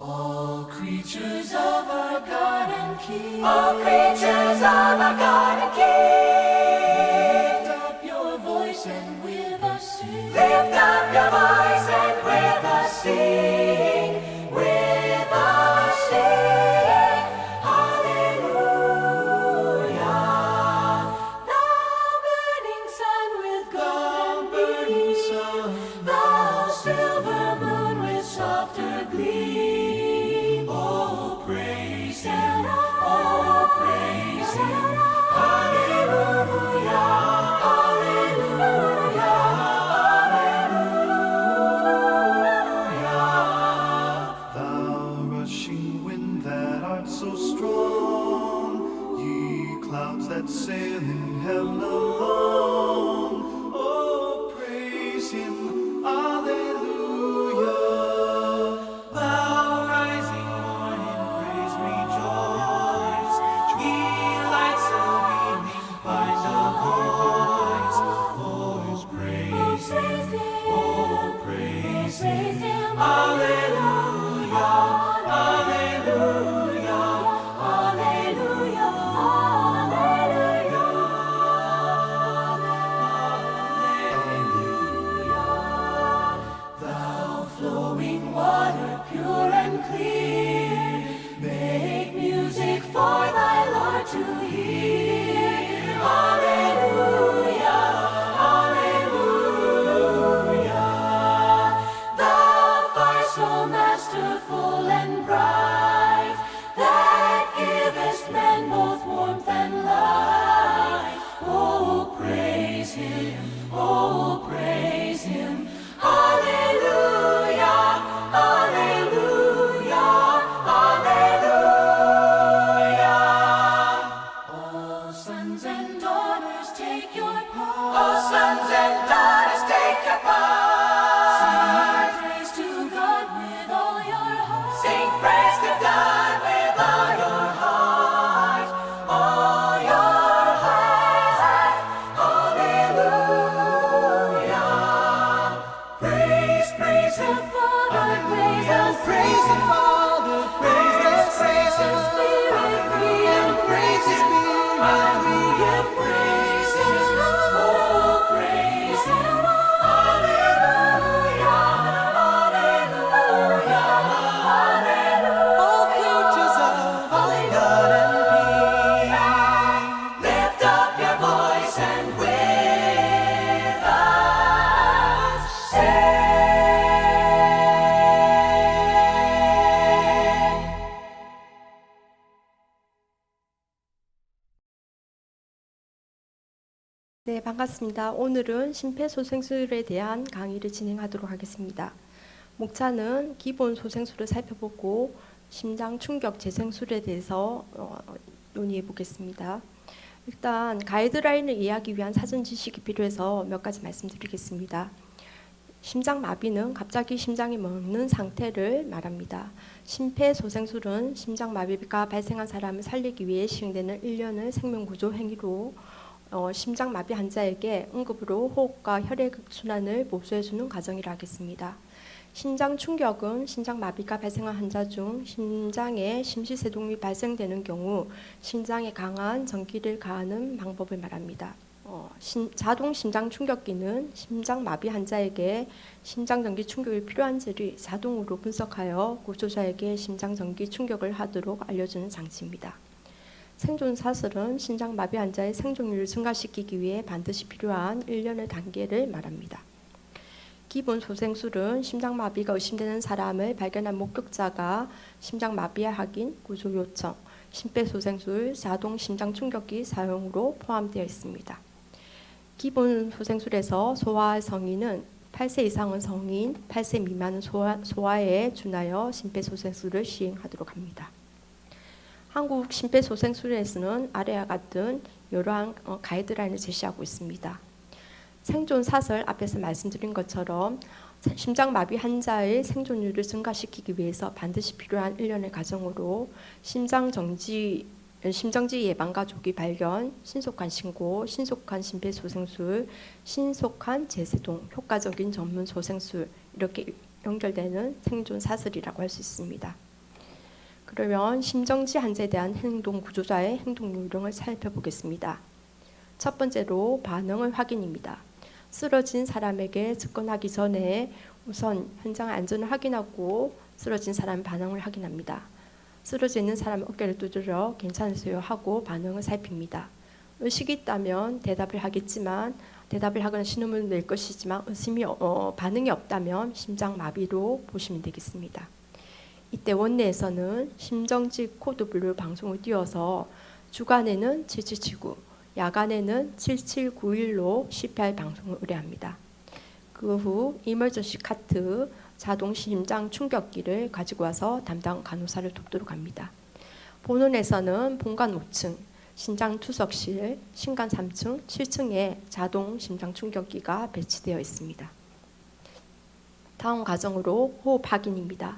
All creatures of our God and King, all creatures of our God and King, lift up your voice and with us sing. Lift up your voice and with us sing. With us sing. Hallelujah. Thou burning sun with golden beams, thou silver moon with softer gleam. Oh, praise Him. Oh, praise Him. Hallelujah. Hallelujah. Hallelujah. Thou rushing wind that art so strong, ye clouds that sail in heaven alone. Oh, praise Him. Alleluia. Thou rising morning, praise, rejoice. Ye lights of evening, find a voice. Praise Him. Oh, praise Him. Hallelujah. Hallelujah. Hallelujah. Hallelujah. Thou flowing water, pure and clear, make music for thy Lord to hear. Hallelujah. Hallelujah. Thou fire so masterful and bright, that givest man both warmth and light. Oh, praise Him. Oh, praise Him. Hallelujah. Hallelujah. Hallelujah. Oh, sons and daughters, take your part. Oh, sons and daughters, take your part. Sing praise to God with all your heart. Sing praise to God with all your heart. All your heart. Hallelujah. Praise, praise the Father, praise the Praise the Father, praise the Spirit, free and praise His Spirit, hallelujah, praise Him, oh, praise Him, hallelujah, hallelujah, hallelujah. all creatures of our God and King. Lift up your voice and with us sing. 네, 반갑습니다. 오늘은 심폐소생술에 대한 강의를 진행하도록 하겠습니다. 목차는 기본 소생술을 살펴보고 심장 충격 재생술에 대해서 논의해 보겠습니다. 일단 가이드라인을 이해하기 위한 사전 지식이 필요해서 몇 가지 말씀드리겠습니다. 심장마비는 갑자기 심장이 멎는 상태를 말합니다. 심폐소생술은 심장마비가 발생한 사람을 살리기 위해 시행되는 일련의 생명구조 행위로 심장마비 환자에게 응급으로 호흡과 혈액순환을 보수해주는 과정이라 하겠습니다. 심장 충격은 심장마비가 발생한 환자 중 심장에 심시세동이 발생되는 경우 심장에 강한 전기를 가하는 방법을 말합니다. 자동 심장 충격기는 심장마비 환자에게 심장전기 충격이 필요한지를 자동으로 분석하여 구조자에게 심장전기 충격을 하도록 알려주는 장치입니다. 생존사슬은 심장마비 환자의 생존율을 증가시키기 위해 반드시 필요한 일련의 단계를 말합니다. 기본 소생술은 심장마비가 의심되는 사람을 발견한 목격자가 심장마비의 확인, 구조 요청, 심폐소생술, 자동 심장충격기 사용으로 포함되어 있습니다. 기본 소생술에서 소아의 성인은 8세 이상은 성인, 8세 미만은 소아에 준하여 심폐소생술을 시행하도록 합니다. 한국 심폐소생술에서는 아래와 같은 이러한 가이드라인을 제시하고 있습니다. 생존 사슬 앞에서 말씀드린 것처럼 심장마비 환자의 생존율을 증가시키기 위해서 반드시 필요한 일련의 과정으로 심정지 예방과 조기 발견, 신속한 신고, 신속한 심폐소생술, 신속한 재세동, 효과적인 전문 소생술 이렇게 연결되는 생존 사슬이라고 할 수 있습니다. 그러면 심정지 환자에 대한 행동 구조자의 행동 요령을 살펴보겠습니다. 첫 번째로 반응의 확인입니다. 쓰러진 사람에게 접근하기 전에 우선 현장의 안전을 확인하고 쓰러진 사람의 반응을 확인합니다. 쓰러져 있는 사람의 어깨를 두드려 괜찮으세요 하고 반응을 살핍니다. 의식이 있다면 대답을 하겠지만 대답을 하거나 신음을 낼 것이지만 반응이 없다면 심장마비로 보시면 되겠습니다. 이때 원내에서는 심정지 코드 분류 방송을 띄워서 주간에는 7779, 야간에는 7791로 CPR 방송을 의뢰합니다. 그 후 이머전시 카트, 자동 심장 충격기를 가지고 와서 담당 간호사를 돕도록 합니다. 본원에서는 본관 5층, 신장 투석실, 신관 3층, 7층에 자동 심장 충격기가 배치되어 있습니다. 다음 과정으로 호흡 확인입니다.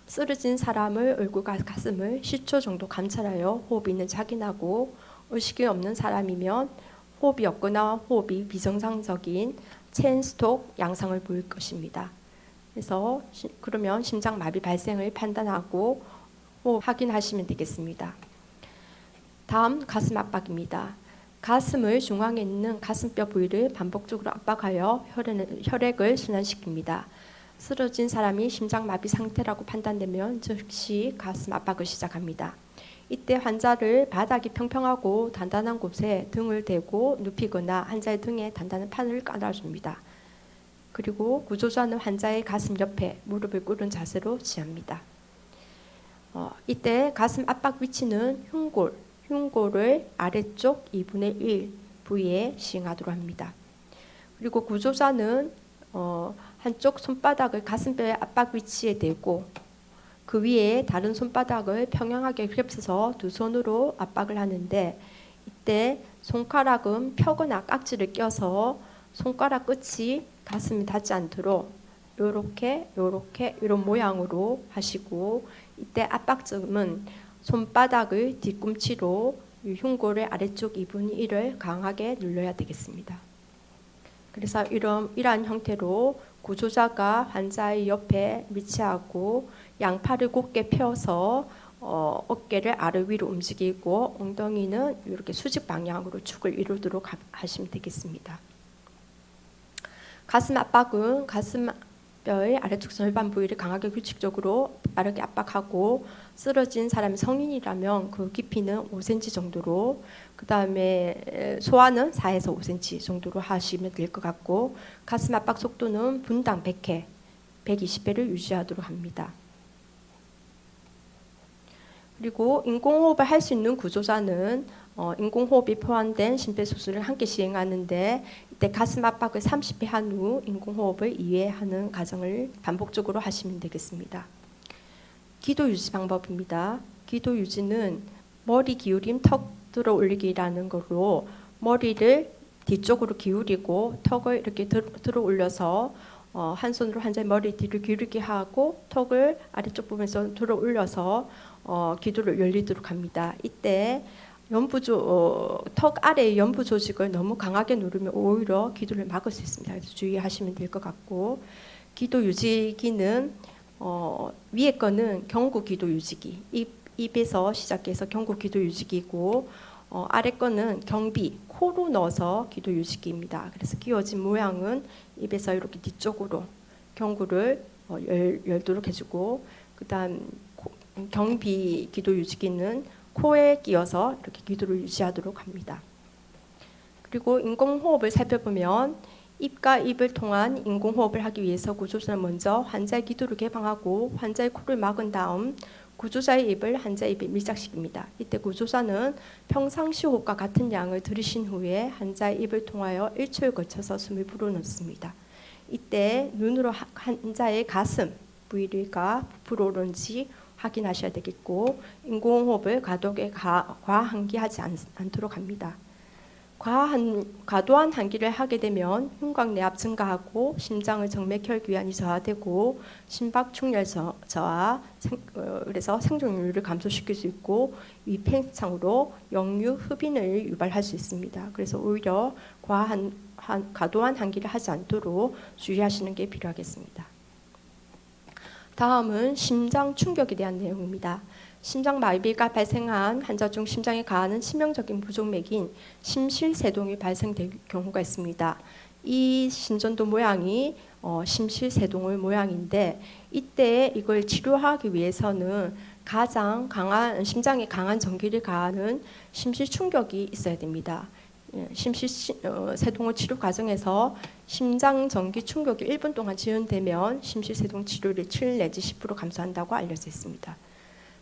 쓰러진 사람의 얼굴과 가슴을 10초 정도 감찰하여 호흡이 있는지 확인하고 의식이 없는 사람이면 호흡이 없거나 호흡이 비정상적인 체인스톡 양상을 보일 것입니다. 그래서 그러면 심장마비 발생을 판단하고 호흡 확인하시면 되겠습니다. 다음 가슴 압박입니다. 가슴을 중앙에 있는 가슴뼈 부위를 반복적으로 압박하여 혈액을 순환시킵니다. 쓰러진 사람이 심장마비 상태라고 판단되면 즉시 가슴 압박을 시작합니다. 이때 환자를 바닥이 평평하고 단단한 곳에 등을 대고 눕히거나 환자의 등에 단단한 판을 깔아줍니다. 그리고 구조자는 환자의 가슴 옆에 무릎을 꿇은 자세로 취합니다. 이때 가슴 압박 위치는 흉골을 아래쪽 2분의 1 부위에 시행하도록 합니다. 그리고 구조자는 한쪽 손바닥을 가슴뼈의 압박 위치에 대고 그 위에 다른 손바닥을 평행하게 겹쳐서 두 손으로 압박을 하는데 이때 손가락은 펴거나 깍지를 껴서 손가락 끝이 가슴에 닿지 않도록 이런 모양으로 하시고 이때 압박점은 손바닥의 뒤꿈치로 흉골의 아래쪽 2분의 1을 강하게 눌러야 되겠습니다. 그래서 이러한 형태로 구조자가 환자의 옆에 위치하고 양팔을 곧게 펴서 어깨를 아래 위로 움직이고 엉덩이는 이렇게 수직 방향으로 축을 이루도록 하시면 되겠습니다. 가슴 압박은 가슴뼈의 아래쪽 절반 부위를 강하게 규칙적으로 빠르게 압박하고 쓰러진 사람이 성인이라면 그 깊이는 5cm 정도로 그 다음에 소화는 4에서 5cm 정도로 하시면 될 것 같고 가슴 압박 속도는 분당 100회, 120회를 유지하도록 합니다. 그리고 인공호흡을 할 수 있는 구조자는 인공호흡이 포함된 심폐소생술을 함께 시행하는데 이때 가슴 압박을 30회 한 후 인공호흡을 2회 하는 과정을 반복적으로 하시면 되겠습니다. 기도 유지 방법입니다. 기도 유지는 머리 기울임 턱 들어 올리기라는 걸로 머리를 뒤쪽으로 기울이고 턱을 이렇게 들어 올려서 한 손으로 환자의 머리 뒤를 기울이게 하고 턱을 아래쪽 부분에서 들어 올려서 기도를 열리도록 합니다. 이때 턱 아래의 연부 조직을 너무 강하게 누르면 오히려 기도를 막을 수 있습니다. 그래서 주의하시면 될 것 같고 기도 유지기는 위에 거는 경구 기도 유지기 입에서 시작해서 경구 기도 유지기고 아래 거는 경비 코로 넣어서 기도 유지기입니다. 그래서 끼워진 모양은 입에서 이렇게 뒤쪽으로 경구를 열도록 해주고 그다음 경비 기도 유지기는 코에 끼워서 이렇게 기도를 유지하도록 합니다. 그리고 인공호흡을 살펴보면 입과 입을 통한 인공호흡을 하기 위해서 구조자는 먼저 환자의 기도를 개방하고 환자의 코를 막은 다음 구조자의 입을 환자의 입에 밀착시킵니다. 이때 구조자는 평상시 호흡과 같은 양을 들이신 후에 환자의 입을 통하여 1초에 걸쳐서 숨을 불어넣습니다. 이때 눈으로 환자의 가슴 부위가 부풀어오른지 확인하셔야 되겠고 인공호흡을 과도하게 과한기하지 않도록 합니다. 과도한 한기를 하게 되면 흉곽내압 증가하고 심장의 정맥혈 기환이 저하되고 심박충혈 저하, 그래서 생존율을 감소시킬 수 있고 위팽창으로 역류 흡인을 유발할 수 있습니다. 그래서 오히려 과도한 한기를 하지 않도록 주의하시는 게 필요하겠습니다. 다음은 심장 충격에 대한 내용입니다. 심장 마비가 발생한 환자 중 심장에 가하는 치명적인 부종맥인 심실세동이 발생될 경우가 있습니다. 이 심전도 모양이 심실세동의 모양인데 이때 이걸 치료하기 위해서는 가장 강한 심장에 강한 전기를 가하는 심실 충격이 있어야 됩니다. 심실세동의 치료 과정에서 심장 전기 충격이 1분 동안 지연되면 심실세동 치료를 7 내지 10% 감소한다고 알려져 있습니다.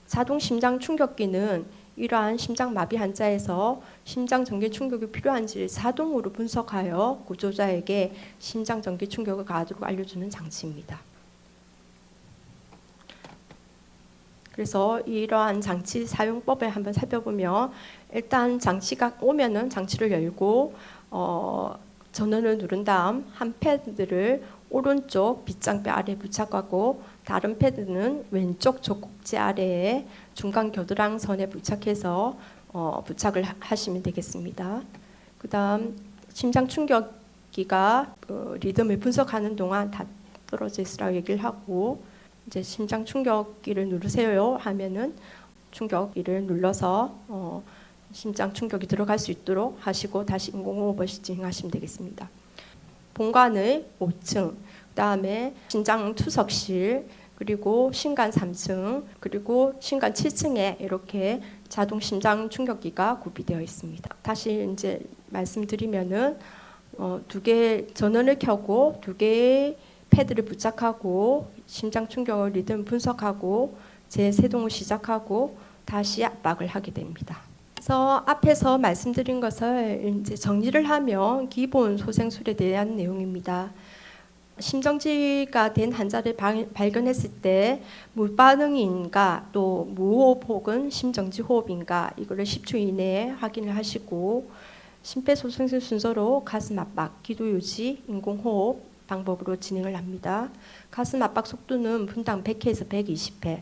자동 심장 충격기는 이러한 심장 마비 환자에서 심장 전기 충격이 필요한지를 자동으로 분석하여 구조자에게 심장 전기 충격을 가하도록 알려주는 장치입니다. 그래서 이러한 장치 사용법을 한번 살펴보면 일단 장치가 오면은 장치를 열고 전원을 누른 다음 한 패드를 오른쪽 빗장뼈 아래에 부착하고 다른 패드는 왼쪽 젖꼭지 아래에 중간 겨드랑선에 부착해서 부착을 하시면 되겠습니다. 그 다음 심장 충격기가 리듬을 분석하는 동안 다 떨어져 있으라고 얘기를 하고 이제 심장 충격기를 누르세요 하면은 충격기를 눌러서 심장 충격이 들어갈 수 있도록 하시고 다시 인공호흡을 진행하시면 되겠습니다. 본관의 5층, 그다음에 심장 투석실, 그리고 신관 3층, 그리고 신관 7층에 이렇게 자동 심장 충격기가 구비되어 있습니다. 다시 이제 말씀드리면은 두 개 전원을 켜고 두 개의 패드를 부착하고 심장 충격을 리듬 분석하고 재세동을 시작하고 다시 압박을 하게 됩니다. 그래서 앞에서 말씀드린 것을 이제 정리를 하면 기본 소생술에 대한 내용입니다. 심정지가 된 환자를 발견했을 때 물반응인가 또 무호흡 혹은 심정지 호흡인가 이거를 10초 이내에 확인을 하시고 심폐소생술 순서로 가슴 압박, 기도 유지, 인공호흡 방법으로 진행을 합니다. 가슴 압박 속도는 분당 100회에서 120회,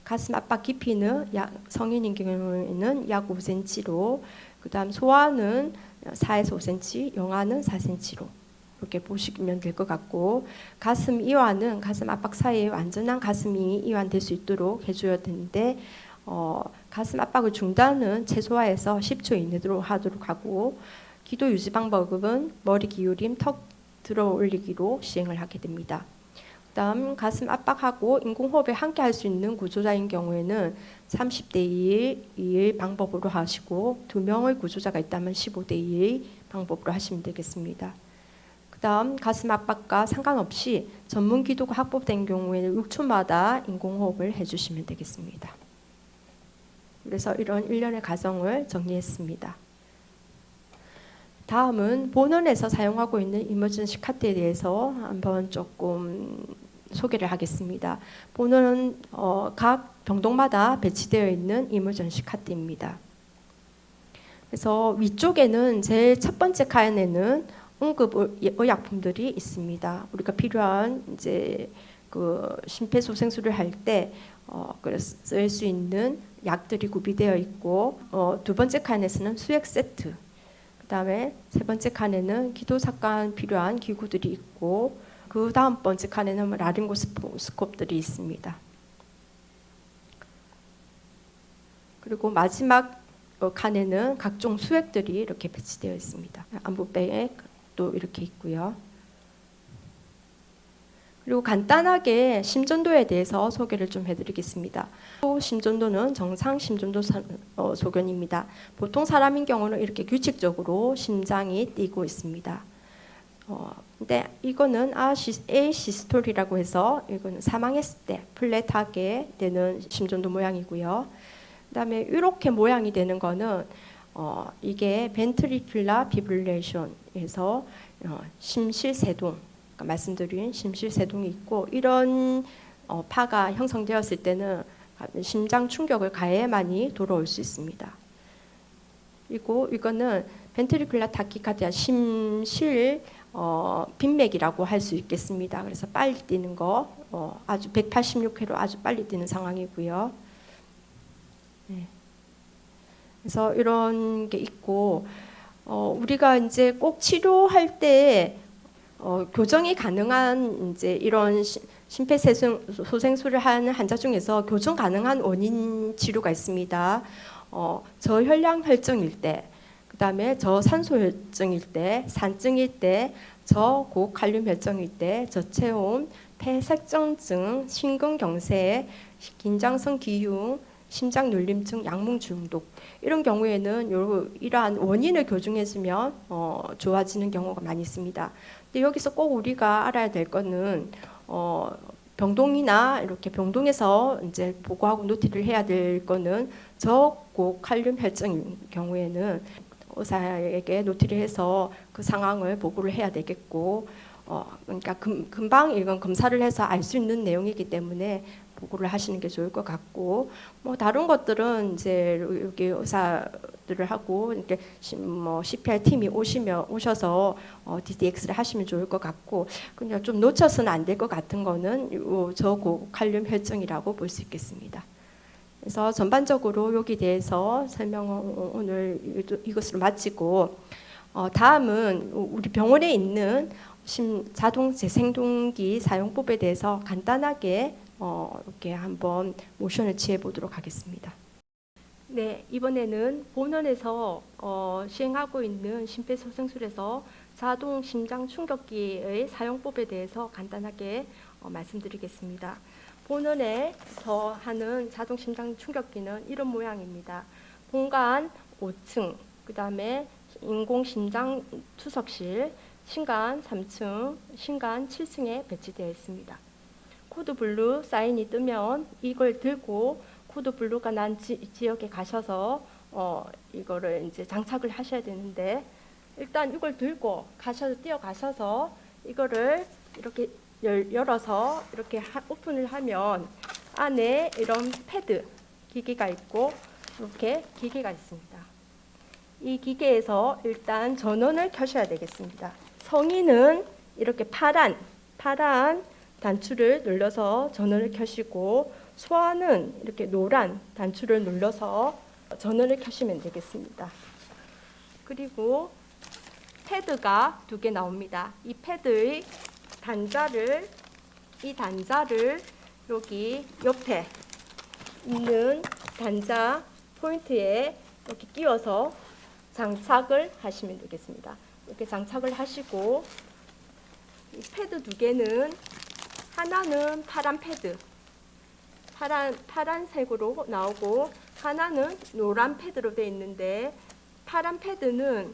가슴 압박 깊이는 성인인 경우에는 약 5cm로, 그다음 소아는 4에서 5cm, 영아는 4cm로 이렇게 보시면 될 것 같고, 가슴 이완은 가슴 압박 사이에 완전한 가슴이 이완될 수 있도록 해줘야 되는데 가슴 압박의 중단은 최소화해서 10초 이내로 하도록 하고, 기도 유지 방법은 머리 기울임, 턱 들어 올리기로 시행을 하게 됩니다. 그다음 가슴 압박하고 인공호흡에 함께 할 수 있는 구조자인 경우에는 30대 2의 방법으로 하시고 2명의 구조자가 있다면 15대 2의 방법으로 하시면 되겠습니다. 그다음 가슴 압박과 상관없이 전문 기도가 확보된 경우에는 6초마다 인공호흡을 해주시면 되겠습니다. 그래서 이런 일련의 과정을 정리했습니다. 다음은 본원에서 사용하고 있는 이머전시 카트에 대해서 한번 조금 소개를 하겠습니다. 본원은 각 병동마다 배치되어 있는 이머전시 카트입니다. 그래서 위쪽에는 제일 첫 번째 칸에는 응급 의약품들이 있습니다. 우리가 필요한 이제 그 심폐소생술을 할 때 쓸 수 있는 약들이 구비되어 있고, 두 번째 칸에서는 수액 세트, 그다음에 세 번째 칸에는 기도삭관 필요한 기구들이 있고, 그 다음 번째 칸에는 라링고스코프들이 있습니다. 그리고 마지막 칸에는 각종 수액들이 이렇게 배치되어 있습니다. 안부백도 이렇게 있고요. 그리고 간단하게 심전도에 대해서 소개를 좀 해드리겠습니다. 심전도는 정상 심전도 소견입니다. 보통 사람인 경우는 이렇게 규칙적으로 심장이 뛰고 있습니다. 근데 이거는 아시스톨이라고 해서 이거는 사망했을 때 플랫하게 되는 심전도 모양이고요. 그다음에 이렇게 모양이 되는 거는 이게 벤트리큘라 피브릴레이션에서 심실세동, 그러니까 말씀드린 심실세동이 있고, 이런 파가 형성되었을 때는 심장 충격을 가해야만이 돌아올 수 있습니다. 그리고 이거는 벤트리큘라 타키카디아, 심실 빈맥이라고 할 수 있겠습니다. 그래서 빨리 뛰는 거, 아주 186회로 아주 빨리 뛰는 상황이고요. 네. 그래서 이런 게 있고, 우리가 이제 꼭 치료할 때 교정이 가능한 이제 이런 심폐소생술을 하는 환자 중에서 교정 가능한 원인 치료가 있습니다. 저혈량 혈증일 때, 그다음에 저산소 혈증일 때, 산증일 때, 저고칼륨 혈증일 때, 저체온, 폐색정증, 심근경색, 긴장성 기흉, 심장눌림증, 약물 중독 이런 경우에는 이러한 원인을 교정해주면 좋아지는 경우가 많이 있습니다. 근데 여기서 꼭 우리가 알아야 될 거는 병동이나 이렇게 병동에서 이제 보고하고 노티를 해야 될 거는 저고칼륨 혈증인 경우에는 의사에게 노티를 해서 그 상황을 보고를 해야 되겠고, 그러니까 금방 이건 검사를 해서 알 수 있는 내용이기 때문에 보고를 하시는 게 좋을 것 같고, 뭐 다른 것들은 이제 여기 의사들을 하고 이렇게 CPR 팀이 오셔서 DDX를 하시면 좋을 것 같고, 그냥 좀 놓쳐서는 안 될 것 같은 거는 저고칼륨 혈증이라고 볼 수 있겠습니다. 그래서 전반적으로 여기 대해서 설명을 오늘 이것으로 마치고, 다음은 우리 병원에 있는 자동 재생동기 사용법에 대해서 간단하게 이렇게 한번 모션을 취해 보도록 하겠습니다. 네, 이번에는 본원에서 시행하고 있는 심폐소생술에서 자동 심장 충격기의 사용법에 대해서 간단하게 말씀드리겠습니다. 본원에서 하는 자동 심장 충격기는 이런 모양입니다. 본관 5층, 그 다음에 인공 심장 투석실, 신관 3층, 신관 7층에 배치되어 있습니다. 코드 블루 사인이 뜨면 이걸 들고 코드 블루가 난 지역에 가셔서 이거를 이제 장착을 하셔야 되는데, 일단 이걸 들고 뛰어가셔서 이거를 이렇게 열어서 이렇게 오픈을 하면 안에 이런 패드 기계가 있고 이렇게 기계가 있습니다. 이 기계에서 일단 전원을 켜셔야 되겠습니다. 성인은 이렇게 파란 단추를 눌러서 전원을 켜시고, 소아는 이렇게 노란 단추를 눌러서 전원을 켜시면 되겠습니다. 그리고 패드가 2개 나옵니다. 이 패드의 단자를 여기 옆에 있는 단자 포인트에 이렇게 끼워서 장착을 하시면 되겠습니다. 이렇게 장착을 하시고, 이 패드 2개는 하나는 파란 패드, 파란색으로 나오고, 하나는 노란 패드로 되어 있는데, 파란 패드는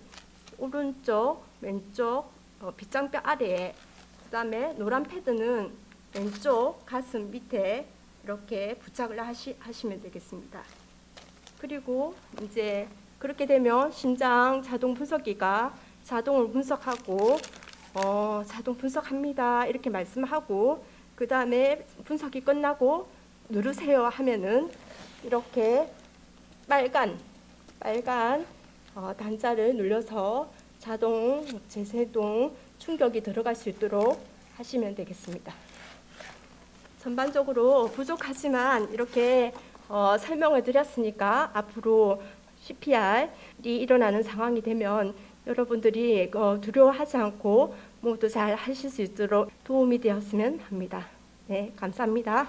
오른쪽, 왼쪽 빗장뼈 아래에, 그 다음에 노란 패드는 왼쪽 가슴 밑에 이렇게 부착을 하시면 되겠습니다. 그리고 이제 그렇게 되면 심장 자동 분석기가 자동을 분석하고 자동 분석합니다 이렇게 말씀하고, 그 다음에 분석이 끝나고 누르세요 하면은 이렇게 빨간 단자를 눌러서 자동 재세동 충격이 들어갈 수 있도록 하시면 되겠습니다. 전반적으로 부족하지만 이렇게 설명을 드렸으니까 앞으로 CPR이 일어나는 상황이 되면 여러분들이 두려워하지 않고 모두 잘 하실 수 있도록 도움이 되었으면 합니다. 네, 감사합니다.